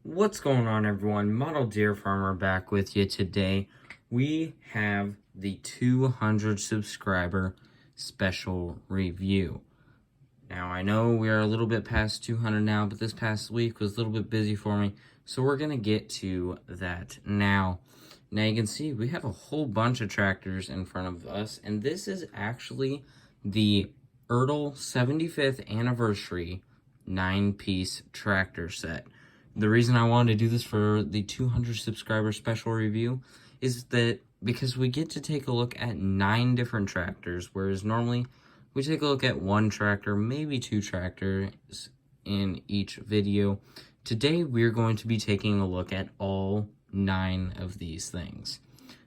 What's going on, everyone? Model Deere Farmer back with you today. We have the 200 subscriber special review. Now, I know we are a little bit past 200 now, but this past week was a little bit busy for me, so we're going to get to that now. Now, you can see we have a whole bunch of tractors in front of us, and this is actually the Ertl 75th anniversary 9-piece tractor set. The reason I wanted to do this for the 200 subscriber special review is that because we get to take a look at 9 different tractors, whereas normally we take a look at one tractor, maybe 2 tractors in each video. Today we're going to be taking a look at all 9 of these things.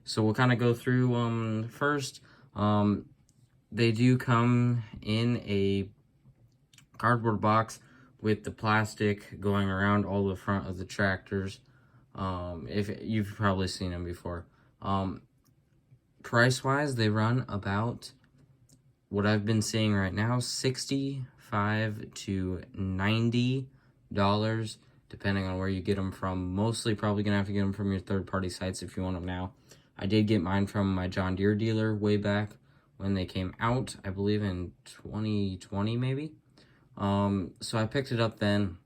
So we'll kind of go through first. They do come in a cardboard box with the plastic going around all the front of the tractors. If you've probably seen them before. Price-wise, they run about what I've been seeing right now, $65 to $90, depending on where you get them from. Mostly probably gonna have to get them from your third-party sites if you want them now. I did get mine from my John Deere dealer way back when they came out, I believe in 2020 maybe. So I picked it up then,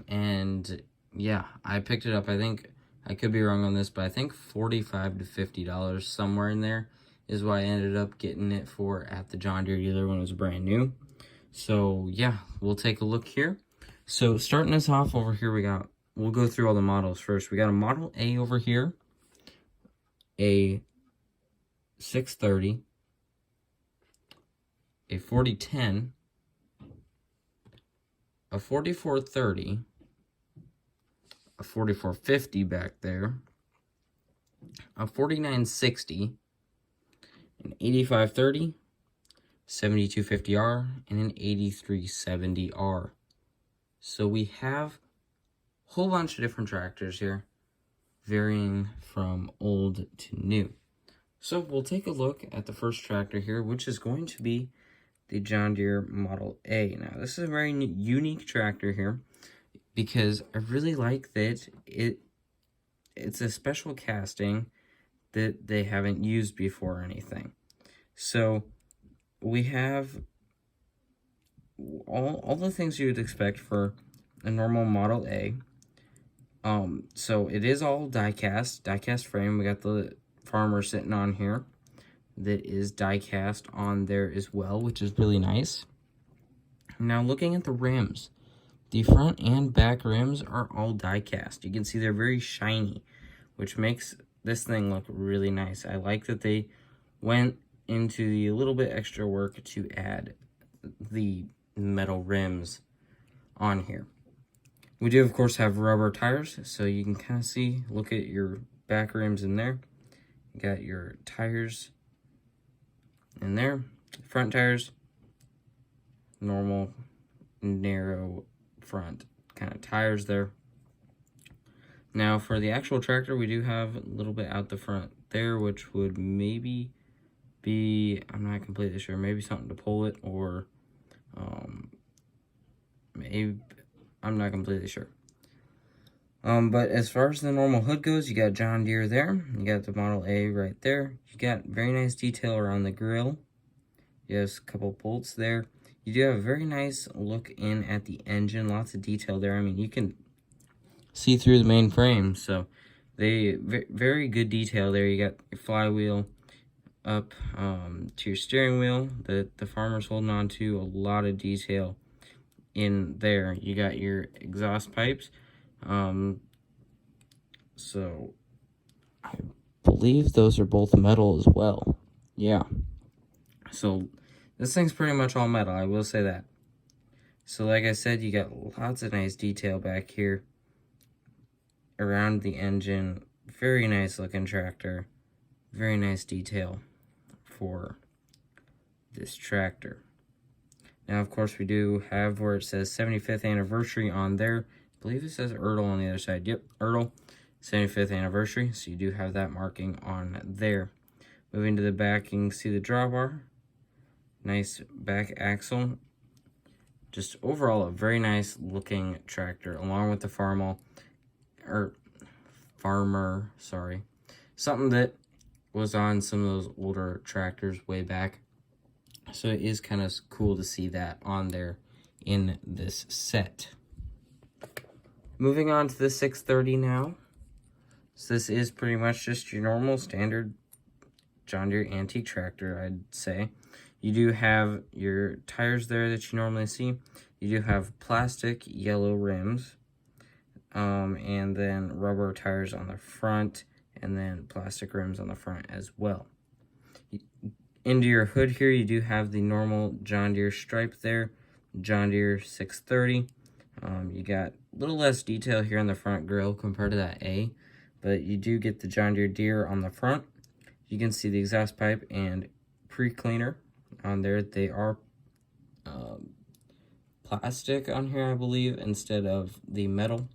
and yeah, I picked it up, I think, I could be wrong on this, but I think $45 to $50, somewhere in there, is what I ended up getting it for at the John Deere dealer when it was brand new. So yeah, we'll take a look here. So starting us off over here, we'll go through all the models first. We got a Model A over here, a 630, a 4010, a 4430, a 4450 back there, a 4960, an 8530, 7250R, and an 8370R. So we have a whole bunch of different tractors here, varying from old to new. So we'll take a look at the first tractor here, which is going to be the John Deere Model A. Now, this is a very unique tractor here because I really like that it's a special casting that they haven't used before or anything. So we have all the things you would expect for a normal Model A. So it is all die-cast frame. We got the farmer sitting on here that is die-cast on there as well, which is really nice. Now looking at the rims, the front and back rims are all die-cast. You can see they're very shiny, which makes this thing look really nice. I like that they went into the little bit extra work to add the metal rims on here. We do, of course, have rubber tires, so you can kind of see, look at your back rims in there. You got your tires in there. Front tires, normal, narrow front kind of tires there. Now, for the actual tractor, we do have a little bit out the front there, which would maybe be, I'm not completely sure, maybe something to pull it, or maybe, I'm not completely sure. But as far as the normal hood goes, you got John Deere there. You got the Model A right there. You got very nice detail around the grill. You have a couple bolts there. You do have a very nice look in at the engine. Lots of detail there. I mean, you can see through the main frame. So, very good detail there. You got your flywheel up to your steering wheel that the farmer's holding on to. A lot of detail in there. You got your exhaust pipes. So I believe those are both metal as well. Yeah. So this thing's pretty much all metal, I will say that. So like I said, you got lots of nice detail back here around the engine. Very nice looking tractor. Very nice detail for this tractor. Now, of course, we do have where it says 75th anniversary on there. I believe it says Ertl on the other side. Yep, Ertl, 75th anniversary. So you do have that marking on there. Moving to the back, you can see the drawbar. Nice back axle. just overall a very nice looking tractor, along with the farmer, sorry. Something that was on some of those older tractors way back. So it is kind of cool to see that on there in this set. Moving on to the 630 now. So this is pretty much just your normal standard John Deere antique tractor, I'd say. You do have your tires there that you normally see. You do have plastic yellow rims, and then rubber tires on the front, and then plastic rims on the front as well. Into your hood here, you do have the normal John Deere stripe there, John Deere 630. You got a little less detail here on the front grille compared to that A, but you do get the John Deere on the front. You can see the exhaust pipe and pre-cleaner on there. They are plastic on here, I believe, instead of the metal.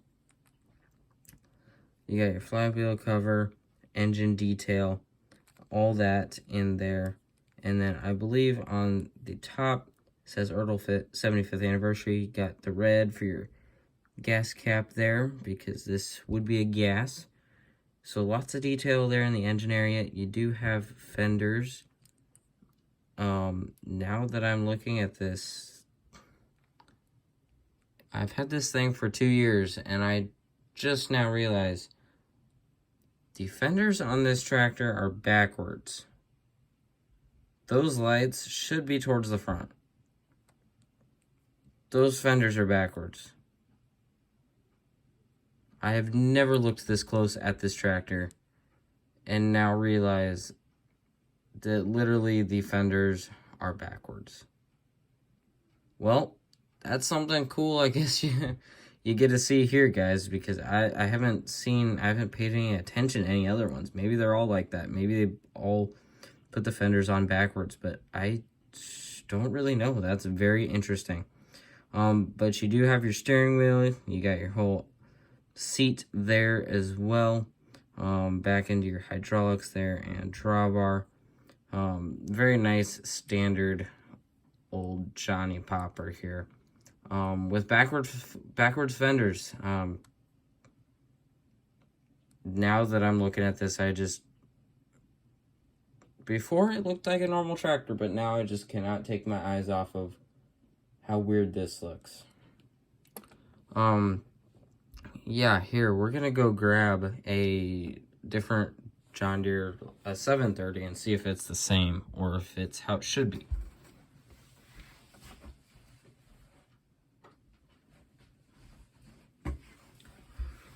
You got your flywheel cover, engine detail, all that in there. And then I believe on the top it says Ertl 75th anniversary. You got the red for your gas cap there, because this would be a gas. So lots of detail there in the engine area. You do have fenders. Now that I'm looking at this, I've had this thing for 2 years, and I just now realized the fenders on this tractor are backwards. Those lights should be towards the front. Those fenders are backwards. I have never looked this close at this tractor and now realize that literally the fenders are backwards. Well, that's something cool, I guess you get to see here, guys, because I haven't paid any attention to any other ones. Maybe they're all like that. Maybe they all put the fenders on backwards, but I don't really know. That's very interesting. But you do have your steering wheel. You got your whole seat there as well. Back into your hydraulics there and drawbar. Very nice standard old Johnny Popper here. With backwards fenders. Now that I'm looking at this, before it looked like a normal tractor, but now I just cannot take my eyes off of how weird this looks. Yeah, here, we're gonna go grab a different John Deere 730 and see if it's the same or if it's how it should be.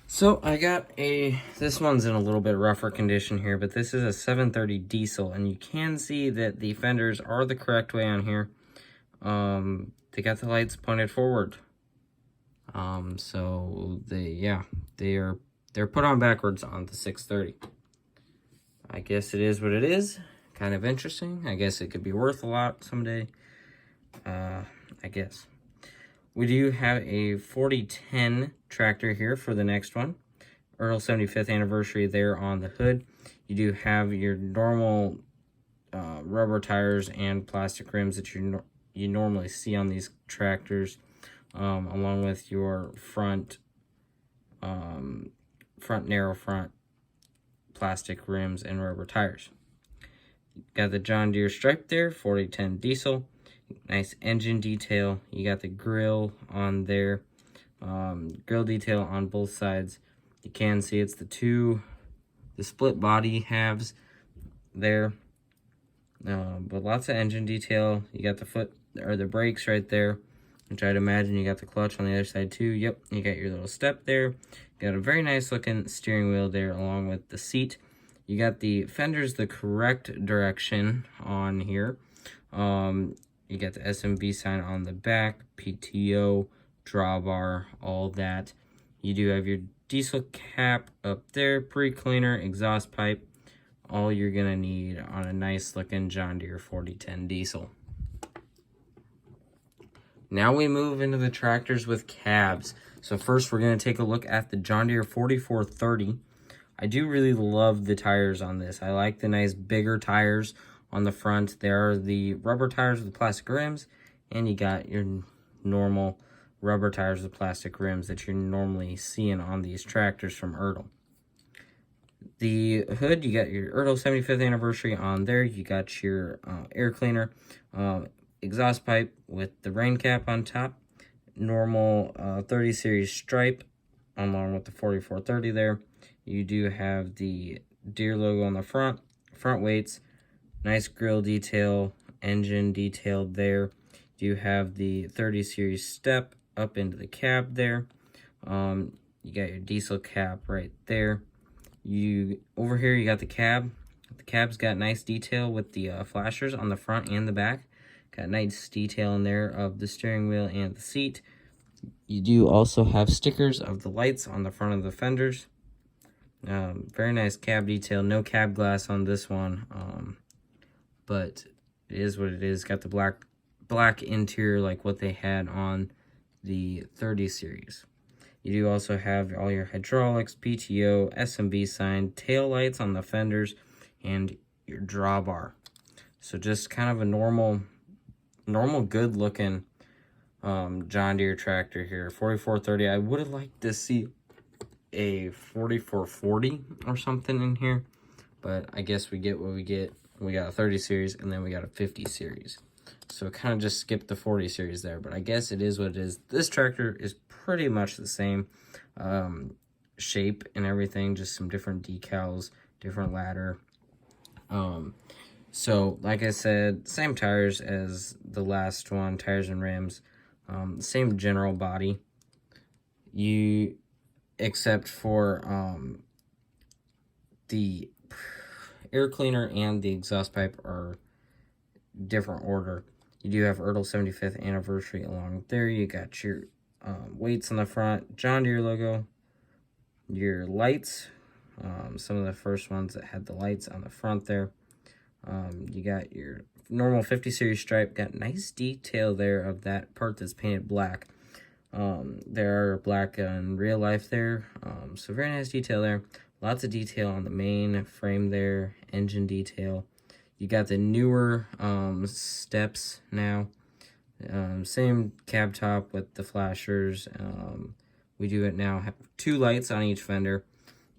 So I got this one's in a little bit rougher condition here, but this is a 730 diesel, and you can see that the fenders are the correct way on here. They got the lights pointed forward. So they're put on backwards on the 630. I guess it is what it is. Kind of interesting. I guess it could be worth a lot someday. I guess. We do have a 4010 tractor here for the next one. Ertl 75th anniversary there on the hood. You do have your normal rubber tires and plastic rims that you normally see on these tractors, along with your front narrow front plastic rims and rubber tires. Got the John Deere stripe there, 4010 diesel. Nice engine detail. You got the grill on there. Grill detail on both sides. You can see it's the split body halves there. But lots of engine detail. You got the brakes right there, which I'd imagine you got the clutch on the other side too. Yep, you got your little step there. Got a very nice looking steering wheel there along with the seat. You got the fenders the correct direction on here. You got the SMB sign on the back, PTO, drawbar, all that. You do have your diesel cap up there, pre-cleaner, exhaust pipe. All you're going to need on a nice looking John Deere 4010 diesel. Now we move into the tractors with cabs. So first we're going to take a look at the John Deere 4430. I do really love the tires on this. I like the nice bigger tires on the front. There are the rubber tires with the plastic rims, and you got your normal rubber tires with plastic rims that you're normally seeing on these tractors from Ertl. The hood, you got your Ertl 75th anniversary on there. You got your air cleaner, exhaust pipe with the rain cap on top, normal 30 series stripe along with the 4430 there. You do have the Deere logo on the front weights, nice grille detail, engine detailed there. You have the 30 series step up into the cab there. You got your diesel cap right there. Over here you got the cab. The cab's got nice detail with the flashers on the front and the back. Got nice detail in there of the steering wheel and the seat. You do also have stickers of the lights on the front of the fenders. Very nice cab detail. No cab glass on this one, but it is what it is. Got the black interior like what they had on the 30 series. You do also have all your hydraulics, PTO, SMB sign, tail lights on the fenders, and your drawbar. So just kind of a normal good looking John Deere tractor here. 4430. I would have liked to see a 4440 or something in here, but I guess we get what we get. We got a 30 series and then we got a 50 series. So kind of just skipped the 40 series there, but I guess it is what it is. This tractor is pretty much the same shape and everything, just some different decals, different ladder. So like I said, same tires as the last one, tires and rims, same general body. Except for the air cleaner and the exhaust pipe are different order. You do have Ertl 75th anniversary along there. You got your weights on the front, John Deere logo, your lights, some of the first ones that had the lights on the front there. You got your normal 50 series stripe, got nice detail there of that part that's painted black. There are black in real life there, so very nice detail there. Lots of detail on the main frame there, engine detail. You got the newer steps now. Same cab top with the flashers. We do it now have 2 lights on each fender.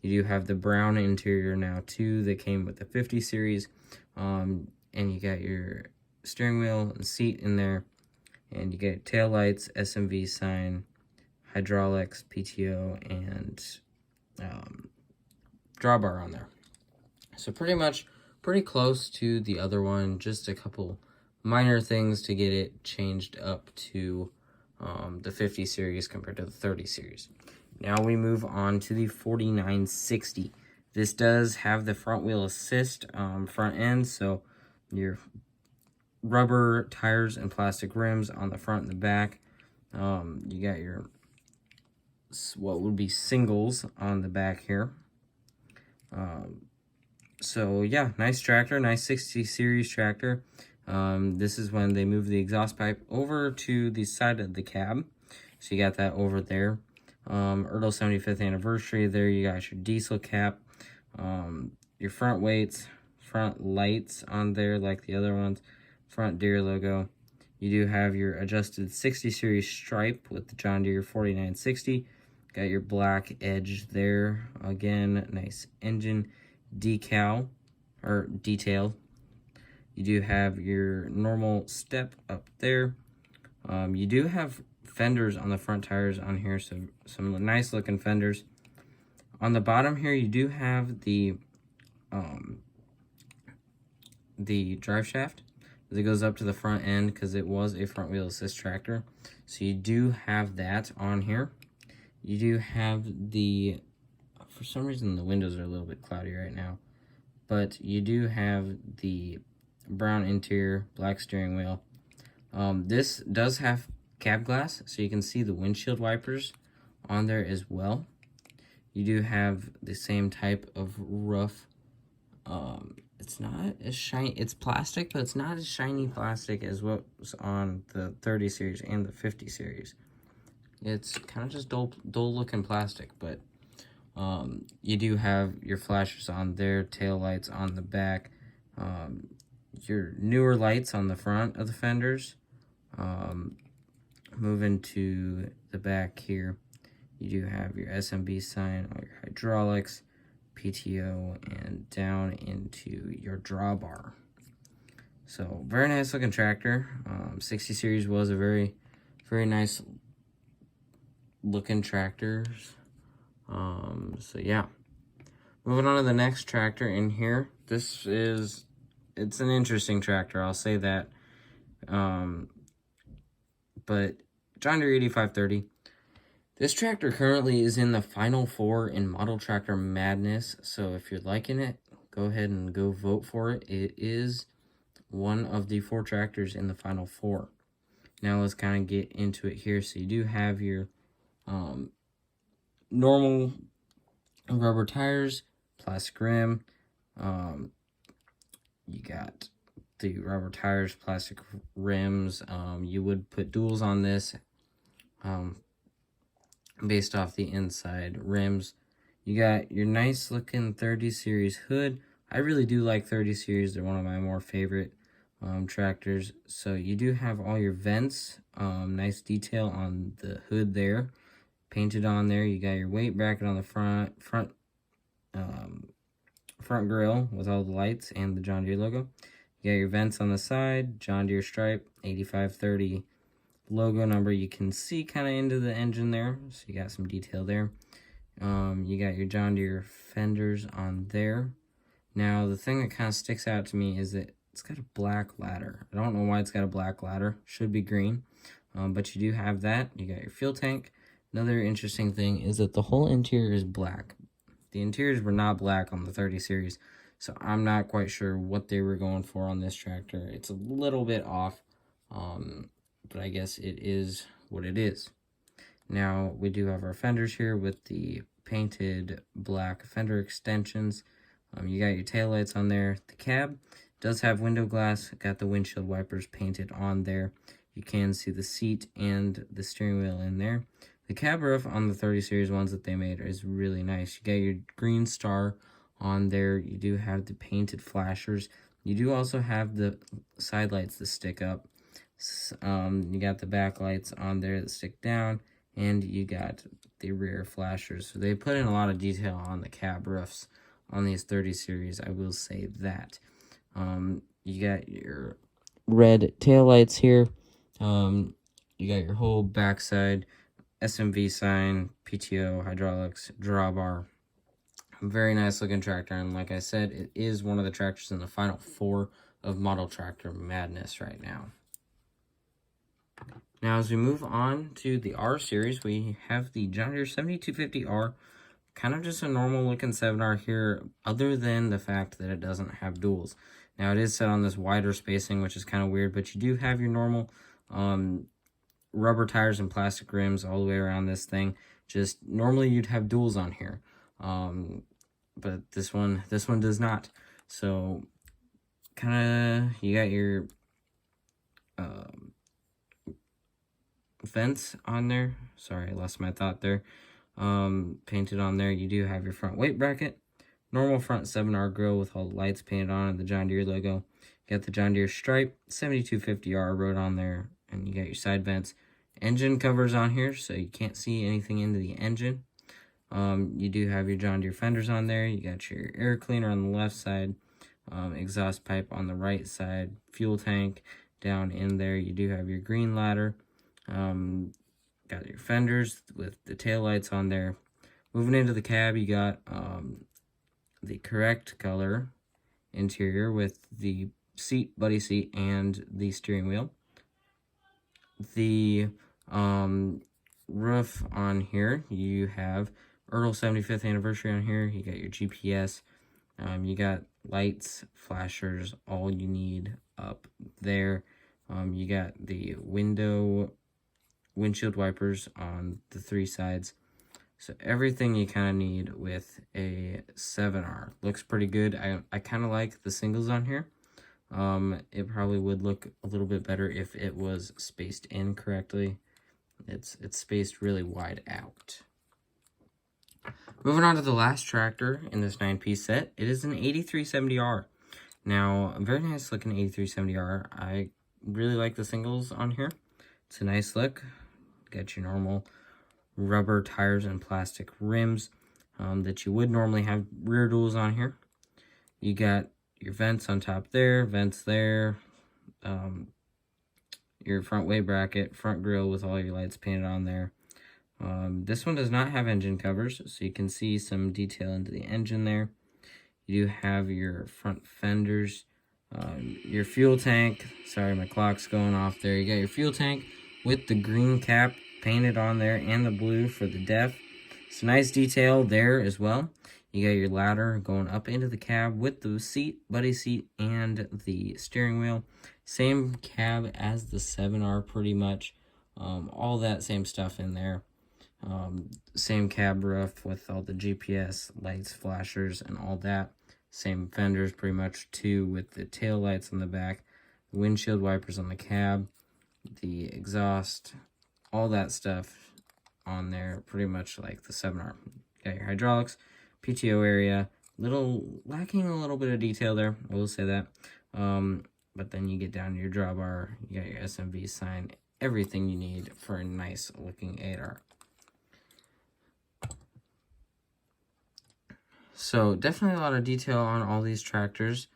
You do have the brown interior now too that came with the 50 series. And you got your steering wheel and seat in there. And you get tail lights, SMV sign, hydraulics, PTO, and drawbar on there. So pretty close to the other one. Just a couple minor things to get it changed up to the 50 series compared to the 30 series. Now we move on to the 4960. This does have the front wheel assist front end, so your rubber tires and plastic rims on the front and the back. You got your what would be singles on the back here. So yeah, nice tractor, nice 60 series tractor. This is when they move the exhaust pipe over to the side of the cab. So you got that over there. Ertl 75th anniversary. There you got your diesel cap. Your front weights, front lights on there like the other ones. Front Deere logo. You do have your adjusted 60 series stripe with the John Deere 4960. Got your black edge there. Again, nice engine decal or detail. You do have your normal step up there. You do have fenders on the front tires on here, so some nice looking fenders. On the bottom here, you do have the drive shaft that goes up to the front end because it was a front wheel assist tractor. So you do have that on here. You do have the, for some reason the windows are a little bit cloudy right now, but you do have the brown interior, black steering wheel. This does have cab glass, so you can see the windshield wipers on there as well. You do have the same type of roof. It's not as shiny, it's plastic, but it's not as shiny plastic as what was on the 30 series and the 50 series. It's kind of just dull looking plastic, but you do have your flashers on there, tail lights on the back, your newer lights on the front of the fenders, Moving to the back here, you do have your SMB sign, all your hydraulics, PTO, and down into your drawbar. So very nice looking tractor. 60 series was a very nice looking tractor. So yeah, moving on to the next tractor in here. It's an interesting tractor, I'll say that. But John Deere 8530. This tractor currently is in the Final Four in Model Tractor Madness, so if you're liking it, go ahead and go vote for it. It is one of the 4 tractors in the Final Four. Now let's kind of get into it here. So you do have your normal rubber tires, plastic rim. You got the rubber tires, plastic rims. You would put duals on this. Based off the inside rims. You got your nice looking 30 series hood. I really do like 30 series. They're one of my more favorite tractors. So you do have all your vents. Nice detail on the hood there. Painted on there. You got your weight bracket on the front grille with all the lights and the John Deere logo. You got your vents on the side. John Deere stripe 8530 logo number. You can see kind of into the engine there, so you got some detail there. You got your John Deere fenders on there. Now the thing that kind of sticks out to me is that it's got a black ladder. I don't know why it's got a black ladder. Should be green, but you do have that. You got your fuel tank. Another interesting thing is that the whole interior is black. The interiors were not black on the 30 series, so I'm not quite sure what they were going for on this tractor. It's a little bit off, but I guess it is what it is. Now, we do have our fenders here with the painted black fender extensions. You got your taillights on there. The cab does have window glass. Got the windshield wipers painted on there. You can see the seat and the steering wheel in there. The cab roof on the 30 series ones that they made is really nice. You got your green star on there. You do have the painted flashers. You do also have the side lights that stick up. You got the back lights on there that stick down, and you got the rear flashers. So they put in a lot of detail on the cab roofs on these 30 series, I will say that. You got your red taillights here. You got your whole backside SMV sign, PTO, hydraulics, drawbar. Very nice looking tractor, and like I said, it is one of the tractors in the Final Four of Model Tractor Madness right now. Now, as we move on to the R series, we have the John Deere 7250R, kind of just a normal looking 7R here, other than the fact that it doesn't have duals. Now, it is set on this wider spacing, which is kind of weird, but you do have your normal rubber tires and plastic rims all the way around this thing. Just normally you'd have duals on here, but this one does not. So, kind of, you got your vents on there. Sorry, I lost my thought there. Painted on there. You do have your front weight bracket, normal front 7R grill with all the lights painted on it, the John Deere logo. You got the John Deere stripe 7250R wrote on there, and you got your side vents. Engine covers on here, so you can't see anything into the engine. You do have your John Deere fenders on there. You got your air cleaner on the left side, exhaust pipe on the right side, fuel tank down in there. You do have your green ladder. Got your fenders with the tail lights on there. Moving into the cab, you got the correct color interior with the seat, buddy seat, and the steering wheel. The roof on here, you have Earl 75th anniversary on here. You got your GPS. You got lights, flashers, all you need up there. You got the windshield wipers on the 3 sides. So everything you kind of need with a 7R. Looks pretty good. I kind of like the singles on here. It probably would look a little bit better if it was spaced in correctly. It's spaced really wide out. Moving on to the last tractor in this 9-piece set. It is an 8370R. Now, a very nice looking 8370R. I really like the singles on here. It's a nice look. Got your normal rubber tires and plastic rims that you would normally have rear duals on here. You got your vents on top there, vents there, your front weight bracket, front grille with all your lights painted on there. This one does not have engine covers, so you can see some detail into the engine there. You do have your front fenders, your fuel tank. Sorry, my clock's going off there. You got your fuel tank with the green cap painted on there and the blue for the def. It's a nice detail there as well. You got your ladder going up into the cab with the seat, buddy seat, and the steering wheel. Same cab as the 7R pretty much. All that same stuff in there. Same cab roof with all the GPS, lights, flashers, and all that. Same fenders pretty much too, with the tail lights on the back, windshield wipers on the cab, the exhaust, all that stuff on there, pretty much like the 7R. Got your hydraulics, PTO area, lacking a little bit of detail there, I will say that. But then you get down to your drawbar, you got your SMV sign, everything you need for a nice looking 8R. So definitely a lot of detail on all these tractors.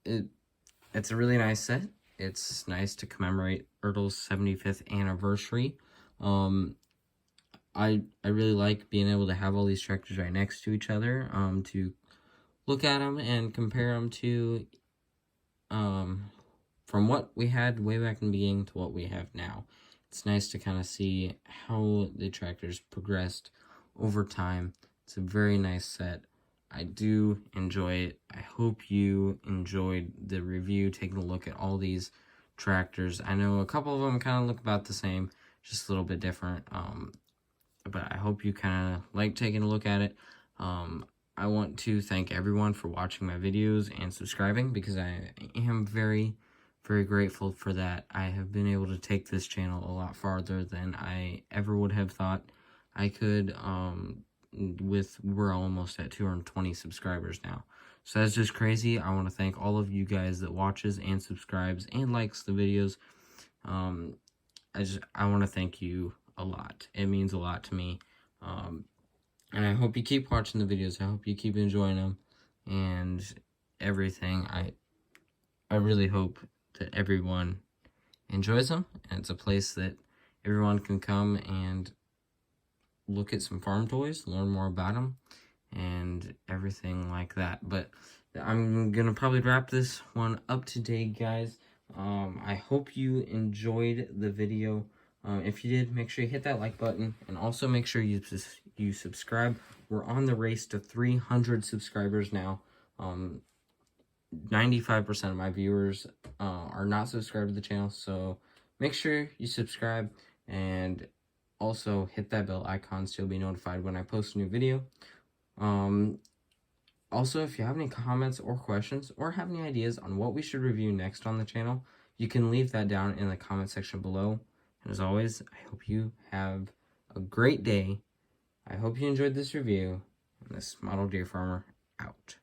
It's a really nice set. It's nice to commemorate Ertl's 75th anniversary. I really like being able to have all these tractors right next to each other, to look at them and compare them to, from what we had way back in the beginning to what we have now. It's nice to kind of see how the tractors progressed over time. It's a very nice set. I do enjoy it. I hope you enjoyed the review, taking a look at all these tractors. I know a couple of them kind of look about the same, just a little bit different. But I hope you kind of like taking a look at it. I want to thank everyone for watching my videos and subscribing, because I am very, very grateful for that. I have been able to take this channel a lot farther than I ever would have thought I could. We're almost at 220 subscribers now, so that's just crazy. I want to thank all of you guys that watches and subscribes and likes the videos. I want to thank you a lot. It means a lot to me. And I hope you keep watching the videos. I hope you keep enjoying them and everything. I really hope that everyone enjoys them, and it's a place that everyone can come and look at some farm toys, learn more about them, and everything like that. But I'm gonna probably wrap this one up today, guys. I hope you enjoyed the video. If you did, make sure you hit that like button, and also make sure you subscribe. We're on the race to 300 subscribers now. 95% of my viewers are not subscribed to the channel, so make sure you subscribe, and also hit that bell icon so you'll be notified when I post a new video. Also, if you have any comments or questions, or have any ideas on what we should review next on the channel, you can leave that down in the comment section below. And as always, I hope you have a great day. I hope you enjoyed this review. And this Model Deere Farmer out.